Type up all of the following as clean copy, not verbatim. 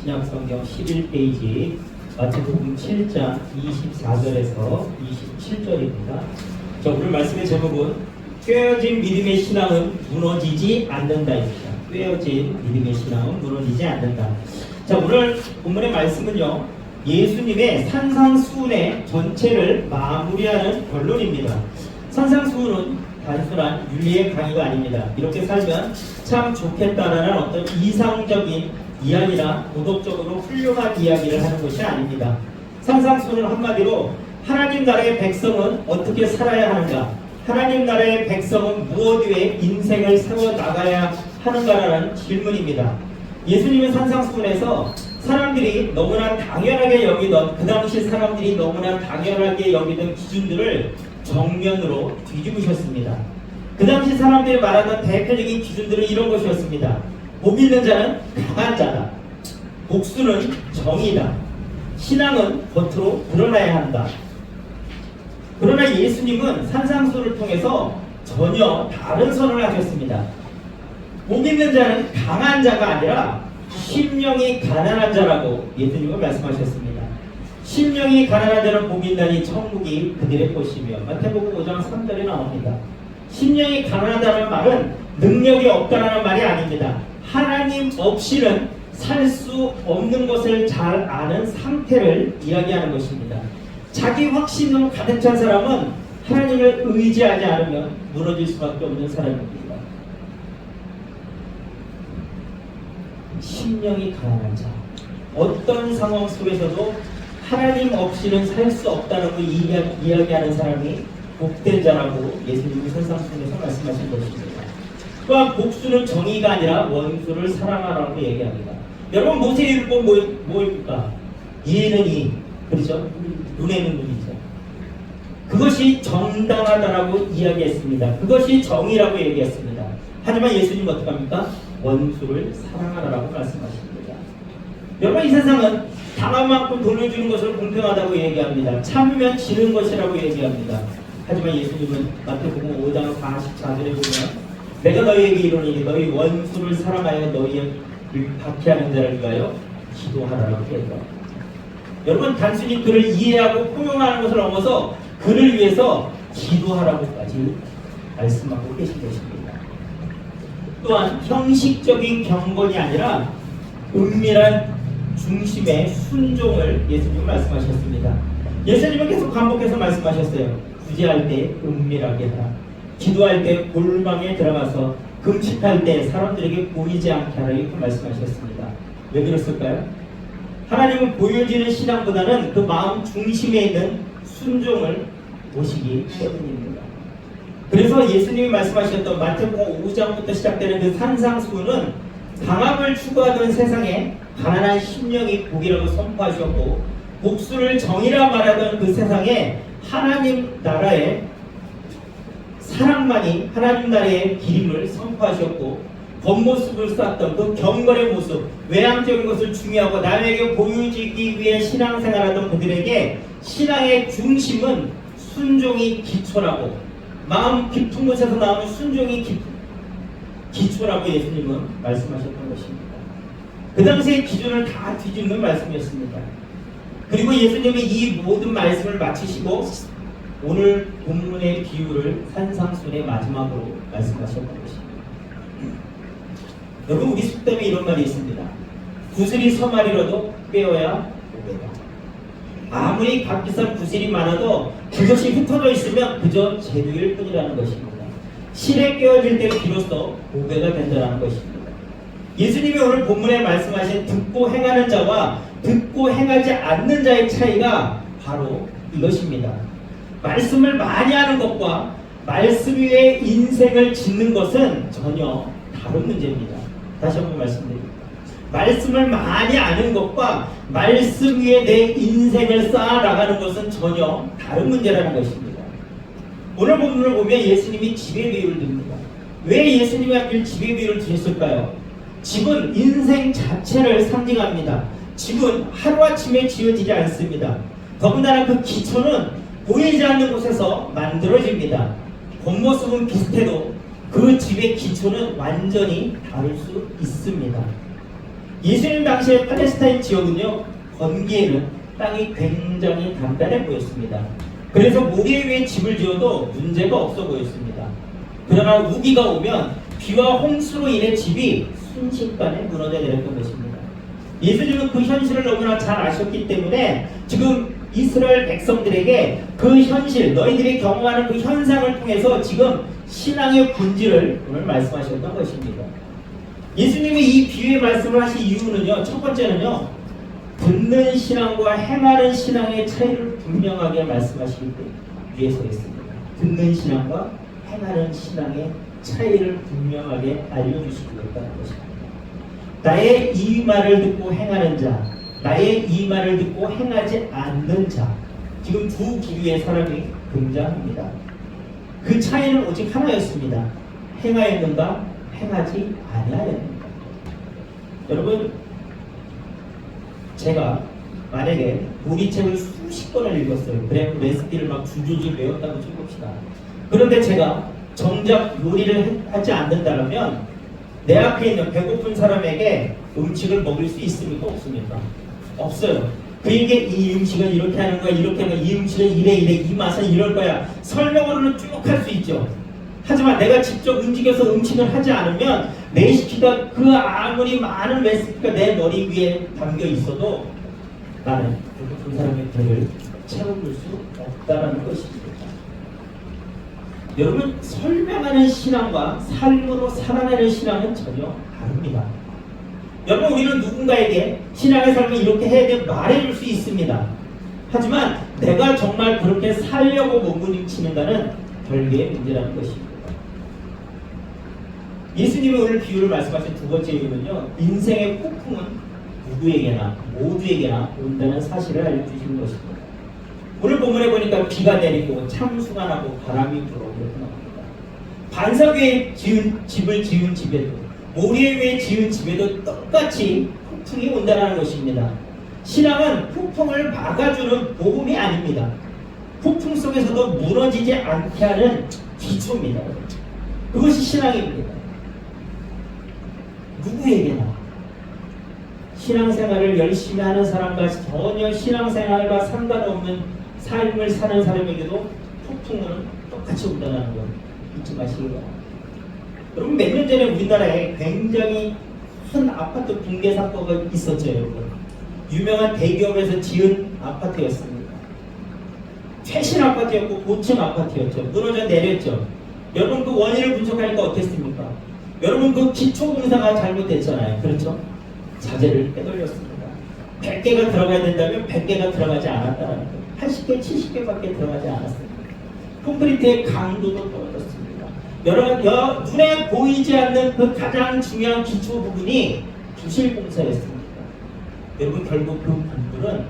신약성경 11페이지 마태복음 7장 24절에서 27절입니다. 자, 오늘 말씀의 제목은 꿰어진 믿음의 신앙은 무너지지 않는다입니다. 꿰어진 믿음의 신앙은 무너지지 않는다. 자, 오늘 본문의 말씀은요, 예수님의 산상수훈의 전체를 마무리하는 결론입니다. 산상수훈은 단순한 윤리의 강의가 아닙니다. 이렇게 살면 참 좋겠다라는 어떤 이상적인 이야기나 도덕적으로 훌륭한 이야기를 하는 것이 아닙니다. 산상수훈은 한마디로 하나님 나라의 백성은 어떻게 살아야 하는가, 하나님 나라의 백성은 무엇 위에 인생을 세워나가야 하는가라는 질문입니다. 예수님은 산상수훈에서 사람들이 너무나 당연하게 여기던, 그 당시 사람들이 너무나 당연하게 여기던 기준들을 정면으로 뒤집으셨습니다. 그 당시 사람들이 말하던 대표적인 기준들은 이런 것이었습니다. 복 있는 자는 강한 자다. 복수는 정의다. 신앙은 겉으로 드러나야 한다. 그러나 예수님은 산상수훈을 통해서 전혀 다른 선언을 하셨습니다. 복 있는 자는 강한 자가 아니라 심령이 가난한 자라고 예수님은 말씀하셨습니다. 심령이 가난한 자는 복이 있나니 천국이 그들의 것이며, 마태복음 5장 3절에 나옵니다. 심령이 가난하다는 말은 능력이 없다는 말이 아닙니다. 하나님 없이는 살 수 없는 것을 잘 아는 상태를 이야기하는 것입니다. 자기 확신으로 가득 찬 사람은 하나님을 의지하지 않으면 무너질 수밖에 없는 사람입니다. 심령이 가난한 자, 어떤 상황 속에서도 하나님 없이는 살 수 없다는 걸 이야기하는 사람이 복된 자라고 예수님이 산상수훈에서 말씀하신 것입니다. 또한 복수는 정의가 아니라 원수를 사랑하라고 얘기합니다. 여러분, 모세의 율법 뭐입니까? 이에는 이, 그렇죠? 눈에는 눈이죠. 그것이 정당하다라고 이야기했습니다. 그것이 정의라고 얘기했습니다. 하지만 예수님은 어떻게 합니까? 원수를 사랑하라고 말씀하십니다. 여러분, 이 세상은 당한 만큼 돌려주는 것을 공평하다고 얘기합니다. 참으면 지는 것이라고 얘기합니다. 하지만 예수님은 마태복음 5장 44절에 보면 내가 너희에게 이르노니 너희 원수를 사랑하여 너희의 박해하는 자를 위하여 기도하라고 얘기합니다. 여러분, 단순히 그를 이해하고 포용하는 것을 넘어서 그를 위해서 기도하라고까지 말씀하고 계신 것입니다. 또한 형식적인 경건이 아니라 은밀한 중심의 순종을 예수님은 말씀하셨습니다. 예수님은 계속 반복해서 말씀하셨어요. 구제할 때 은밀하게 하라. 기도할 때 골방에 들어가서 금식할 때 사람들에게 보이지 않게 하라. 이렇게 말씀하셨습니다. 왜 그랬을까요? 하나님은 보여지는 신앙보다는 그 마음 중심에 있는 순종을 보시기 때문입니다. 그래서 예수님이 말씀하셨던 마태복음 5장부터 시작되는 그 산상수훈은 강함을 추구하던 세상에 가난한 심령이 복이라고 선포하셨고, 복수를 정의라 말하던 그 세상에 하나님 나라의 사랑만이 하나님 나라의 길임을 선포하셨고, 겉모습을 쌓았던 그 경건의 모습, 외향적인 것을 중요하고 남에게 보여지기 위해 신앙생활하던 그들에게 신앙의 중심은 순종이 기초라고, 마음 깊은 곳에서 나오는 순종이 기초라고 예수님은 말씀하셨던 것입니다. 그 당시의 기준을 다 뒤집는 말씀이었습니다. 그리고 예수님이 이 모든 말씀을 마치시고 오늘 본문의 비유를 산상수훈의 마지막으로 말씀하셨던 것입니다. 여러분, 우리 속담에 이런 말이 있습니다. 구슬이 서말이라도 꿰어야 오배다. 아무리 값비싼 구슬이 많아도 그것이 흩어져 있으면 그저 재료일 뿐이라는 것입니다. 실에 꿰어질 때 비로소 보배가 된다는 것입니다. 예수님이 오늘 본문에 말씀하신 듣고 행하는 자와 듣고 행하지 않는 자의 차이가 바로 이것입니다. 말씀을 많이 하는 것과 말씀 위에 인생을 짓는 것은 전혀 다른 문제입니다. 다시 한번 말씀드립니다. 말씀을 많이 아는 것과 말씀 위에 내 인생을 쌓아나가는 것은 전혀 다른 문제라는 것입니다. 오늘 본문을 보면 예수님이 집의 비유를 듭니다. 왜 예수님이 하필 집의 비유를 드셨을까요? 집은 인생 자체를 상징합니다. 집은 하루아침에 지어지지 않습니다. 더군다나 그 기초는 보이지 않는 곳에서 만들어집니다. 겉모습은 비슷해도 그 집의 기초는 완전히 다를 수 있습니다. 예수님 당시의 팔레스타인 지역은요, 건기에는 땅이 굉장히 단단해 보였습니다. 그래서 모래 위에 집을 지어도 문제가 없어 보였습니다. 그러나 우기가 오면 비와 홍수로 인해 집이 순식간에 무너져 내렸던 것입니다. 예수님은 그 현실을 너무나 잘 아셨기 때문에 지금 이스라엘 백성들에게 그 현실, 너희들이 경험하는 그 현상을 통해서 지금 신앙의 본질을 오늘 말씀하셨던 것입니다. 예수님이 이 비유의 말씀을 하신 이유는요, 첫 번째는요, 듣는 신앙과 행하는 신앙의 차이를 분명하게 말씀하시기 위해서였습니다. 듣는 신앙과 행하는 신앙의 차이를 분명하게 알려주시기 위해서는 것입니다. 나의 이 말을 듣고 행하는 자, 나의 이 말을 듣고 행하지 않는 자, 지금 두 부류의 사람이 등장합니다. 그 차이는 오직 하나였습니다. 행하였는가, 행하지 아니하였는가. 여러분, 제가 만약에 놀이책을 수십 권을 읽었어요. 그래, 레시피를 막 줄줄줄 외웠다고 쳐봅시다. 그런데 제가 정작 요리를 하지 않는다면 내 앞에 있는 배고픈 사람에게 음식을 먹일 수 있습니까? 없습니까? 없어요. 그에게 이 음식은 이렇게 하는 거야, 이렇게 하는 거야, 이 음식은 이래, 이 맛은 이럴 거야. 설명으로는 쭉 할 수 있죠. 하지만 내가 직접 움직여서 음식을 하지 않으면 레시피가 그 아무리 많은 레시피가 내 머리 위에 담겨 있어도 나는 그 사람의 배를 채워줄 수 없다는 것입니다. 여러분, 설명하는 신앙과 삶으로 살아내는 신앙은 전혀 다릅니다. 여러분, 우리는 누군가에게 신앙의 삶을 이렇게 해야 돼 말해줄 수 있습니다. 하지만 내가 정말 그렇게 살려고 몸부림치는가는 별개의 문제라는 것입니다. 예수님이 오늘 비유를 말씀하신 두 번째 이유는요, 인생의 폭풍은 누구에게나 모두에게나 온다는 사실을 알려주시는 것입니다. 오늘 본문에 보니까 비가 내리고 창수가 나고 바람이 불어 이렇게 나옵니다. 반석 위에 집을 지은 집에도 모래 위에 지은 집에도 똑같이 폭풍이 온다는 것입니다. 신앙은 폭풍을 막아주는 보험이 아닙니다. 폭풍 속에서도 무너지지 않게 하는 기초입니다. 그것이 신앙입니다. 누구에게나 신앙생활을 열심히 하는 사람과 전혀 신앙생활과 상관없는 삶을 사는 사람에게도 폭풍은 똑같이 온다는 것 잊지 마시기 바랍니다. 여러분, 몇 년 전에 우리나라에 굉장히 큰 아파트 붕괴 사건가 있었죠. 여러분, 유명한 대기업에서 지은 아파트였습니다. 최신 아파트였고 고층 아파트였죠. 무너져 내렸죠. 여러분, 그 원인을 분석하니까 어땠습니까? 여러분, 그 기초공사가 잘못됐잖아요. 그렇죠? 자재를 빼돌렸습니다. 100개가 들어가야 된다면 100개가 들어가지 않았다는 거예요. 80개, 70개밖에 들어가지 않았습니다. 콘크리트의 강도도 떨어졌습니다. 여러분, 눈에 보이지 않는 그 가장 중요한 기초 부분이 부실공사였습니다. 여러분, 결국 그 건물은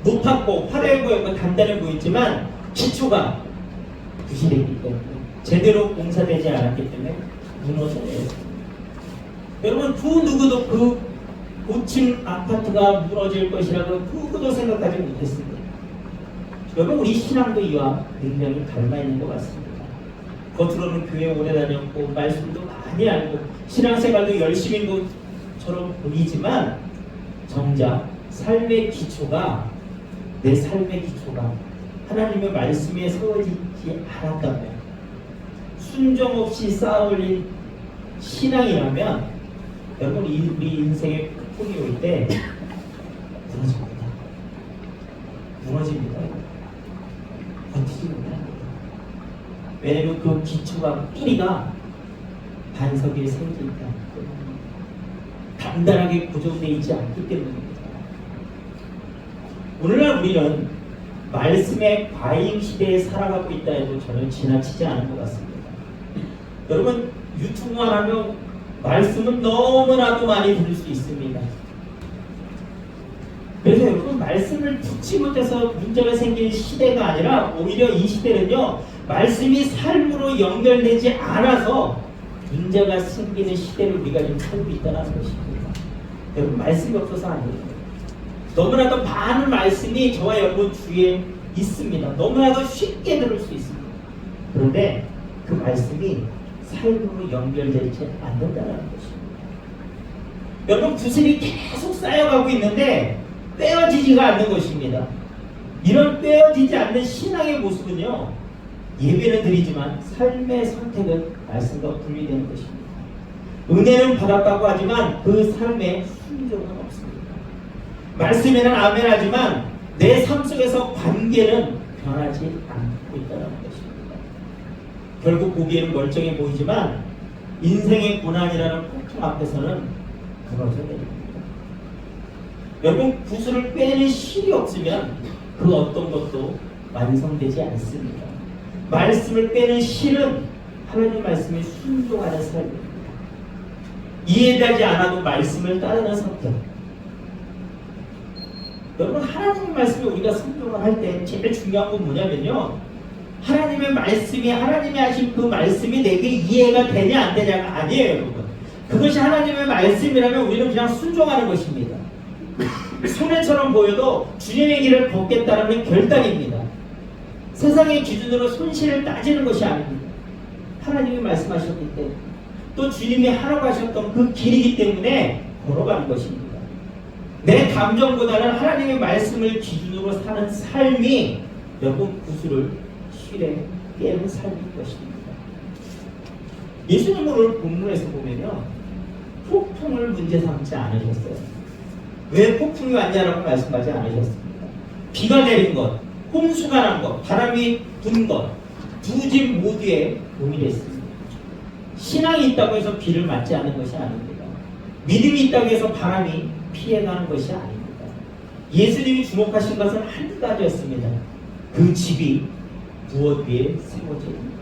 높았고 화려해 보였고 단단해 보였지만 기초가 부실했기 때문에, 제대로 공사되지 않았기 때문에 무너져 내렸습니다. 여러분, 그 누구도 그 고층 아파트가 무너질 것이라고 누구도 생각하지 못했습니다. 여러분, 우리 신앙도 이와 굉장히 닮아 있는 것 같습니다. 겉으로는 교회 오래 다녔고 말씀도 많이 알고 신앙생활도 열심인 것처럼 보이지만 정작 삶의 기초가, 내 삶의 기초가 하나님의 말씀에 세워지지 않았다면, 순종 없이 쌓아올린 신앙이라면 여러분, 우리 인생의 폭풍이 올 때 무너집니다. 버티지 못합니다. 왜냐하면 그 기초가, 뿌리가 반석에 세워져 있지 않기 때문에, 단단하게 고정되어 있지 않기 때문입니다. 오늘날 우리는 말씀의 과잉 시대에 살아가고 있다 해도 전혀 지나치지 않은 것 같습니다. 여러분, 유튜브만 하면 말씀은 너무나도 많이 들을 수 있습니다. 그래서 여러분, 말씀을 듣지 못해서 문제가 생긴 시대가 아니라 오히려 이 시대는요, 말씀이 삶으로 연결되지 않아서 문제가 생기는 시대를 우리가 지금 살고 있다는 것입니다. 여러분, 말씀이 없어서 아니에요. 너무나도 많은 말씀이 저와 여러분 주위에 있습니다. 너무나도 쉽게 들을 수 있습니다. 그런데 그 말씀이 삶으로 연결되지 않는다는 것입니다. 여러분 구슬이 계속 쌓여가고 있는데 꿰어지지가 않는 것입니다. 이런 꿰어지지 않는 신앙의 모습은요, 예배는 드리지만 삶의 선택은 말씀과 분리되는 것입니다. 은혜는 받았다고 하지만 그 삶에 순종은 없습니다. 말씀에는 아멘 하지만 내 삶 속에서 관계는 변하지 않고 있다는 것입니다. 결국 보기에는 멀쩡해 보이지만 인생의 고난이라는 폭풍 앞에서는 무너져 내립니다. 여러분 구슬을 빼는 실이 없으면 그 어떤 것도 완성되지 않습니다. 말씀을 빼는 실은 하나님 말씀에 순종하는 삶입니다. 이해되지 않아도 말씀을 따르는 선택. 여러분 하나님의 말씀에 우리가 순종을 할 때 제일 중요한 건 뭐냐면요, 하나님의 말씀이, 하나님이 하신 그 말씀이 내게 이해가 되냐 안 되냐가 아니에요. 여러분 그것이 하나님의 말씀이라면 우리는 그냥 순종하는 것입니다. 손해처럼 보여도 주님의 길을 걷겠다는 결단입니다. 세상의 기준으로 손실을 따지는 것이 아닙니다. 하나님이 말씀하셨기 때문에 또 주님이 하라고 하셨던 그 길이기 때문에 걸어가는 것입니다. 내 감정보다는 하나님의 말씀을 기준으로 사는 삶이 여러분 구슬을 실에 깨는 삶인 것입니다. 예수님은 오늘 본문에서 보면요, 폭풍을 문제 삼지 않으셨어요. 왜 폭풍이 왔냐라고 말씀하지 않으셨습니다. 비가 내린 것, 홍수가 난 것, 바람이 분 것, 두 집 모두에 동일했습니다. 신앙이 있다고 해서 비를 맞지 않는 것이 아닙니다. 믿음이 있다고 해서 바람이 피해가는 것이 아닙니다. 예수님이 주목하신 것은 한 가지였습니다. 그 집이 무엇 위에 세워집니다.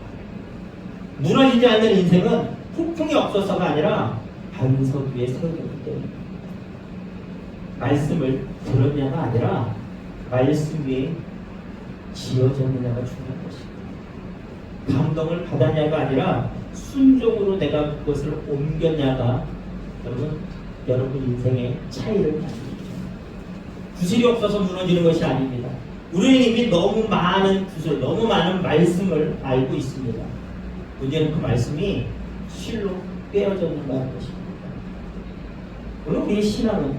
무너지지 않는 인생은 폭풍이 없어서가 아니라 반석 위에 세워졌기 때문입니다. 말씀을 들었냐가 아니라 말씀 위에 지어졌느냐가 중요한 것입니다. 감동을 받았냐가 아니라 순종으로 내가 그것을 옮겼냐가 여러분 인생의 차이를 만듭니다. 구슬이 없어서 무너지는 것이 아닙니다. 우리는 이미 너무 많은 구슬, 너무 많은 말씀을 알고 있습니다. 문제는 그 말씀이 실로 꿰어졌는가는 것입니다. 오늘 우리의 신앙은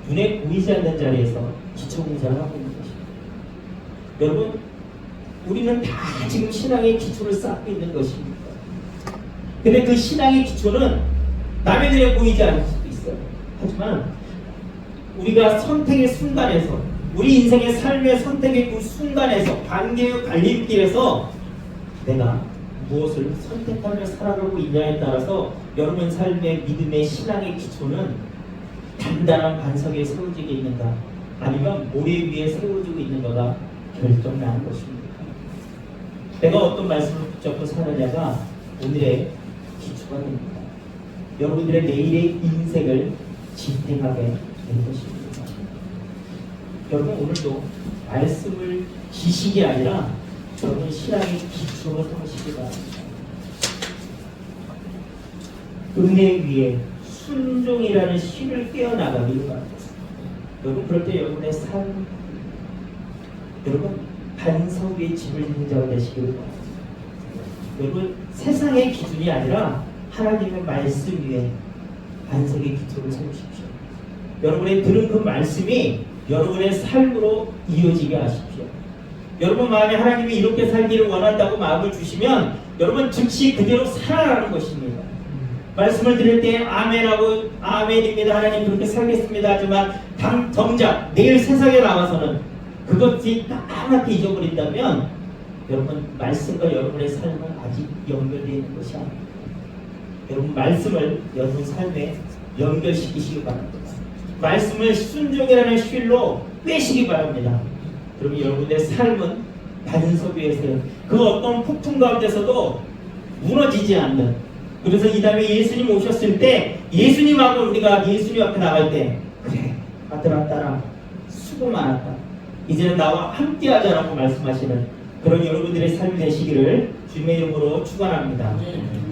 눈에 보이지 않는 자리에서 기초 공사를 하고 있는 것입니다. 여러분, 우리는 다 지금 신앙의 기초를 쌓고 있는 것입니다. 근데 그 신앙의 기초는 남의 눈에 보이지 않을 수도 있어요. 하지만 우리가 선택의 순간에서, 우리 인생의 삶의 선택의 그 순간에서, 관계의 갈림길에서 내가 무엇을 선택하며 살아가고 있냐에 따라서 여러분 삶의 믿음의 신앙의 기초는 단단한 반석에 세워지게 있는가, 아니면 모래 위에 세워지고 있는가가 결정나는 것입니다. 내가 어떤 말씀을 붙잡고 사느냐가 오늘의 기초가 됩니다. 여러분들의 내일의 인생을 지탱하게 될 것입니다. 여러분 오늘도 말씀을 지식이 아니라 여러분 신앙의 기초로 삼으시기 바랍니다. 은혜 위에 순종이라는 실을 깨어나가기를 바랍니다. 여러분 그럴 때 여러분의 삶, 여러분 반석 위에 집을 짓는 자가 되시기를 바랍니다. 여러분 세상의 기준이 아니라 하나님의 말씀 위에 반석의 기초를 세우십시오. 여러분의 들은 그 말씀이 여러분의 삶으로 이어지게 하십시오. 여러분 마음에 하나님이 이렇게 살기를 원한다고 마음을 주시면 여러분 즉시 그대로 살아가는 것입니다. 말씀을 드릴 때 아멘하고 아멘입니다, 하나님 그렇게 살겠습니다 하지만 정작 내일 세상에 나와서는 그것이 까맣게 잊어버린다면 여러분 말씀과 여러분의 삶은 아직 연결되어 있는 것이 아닙니다. 여러분 말씀을 여러분 삶에 연결시키시기 바랍니다. 말씀을 순종이라는 쉴로 빼시기 바랍니다. 그러면 여러분의 삶은 반석 위에서 그 어떤 폭풍 가운데서도 무너지지 않는, 그래서 이 다음에 예수님 오셨을 때 예수님하고 우리가 예수님 앞에 나갈 때 그래 아들아 딸아 수고 많았다, 이제는 나와 함께 하자라고 말씀하시는 그런 여러분들의 삶이 되시기를 주님의 이름으로 축원합니다.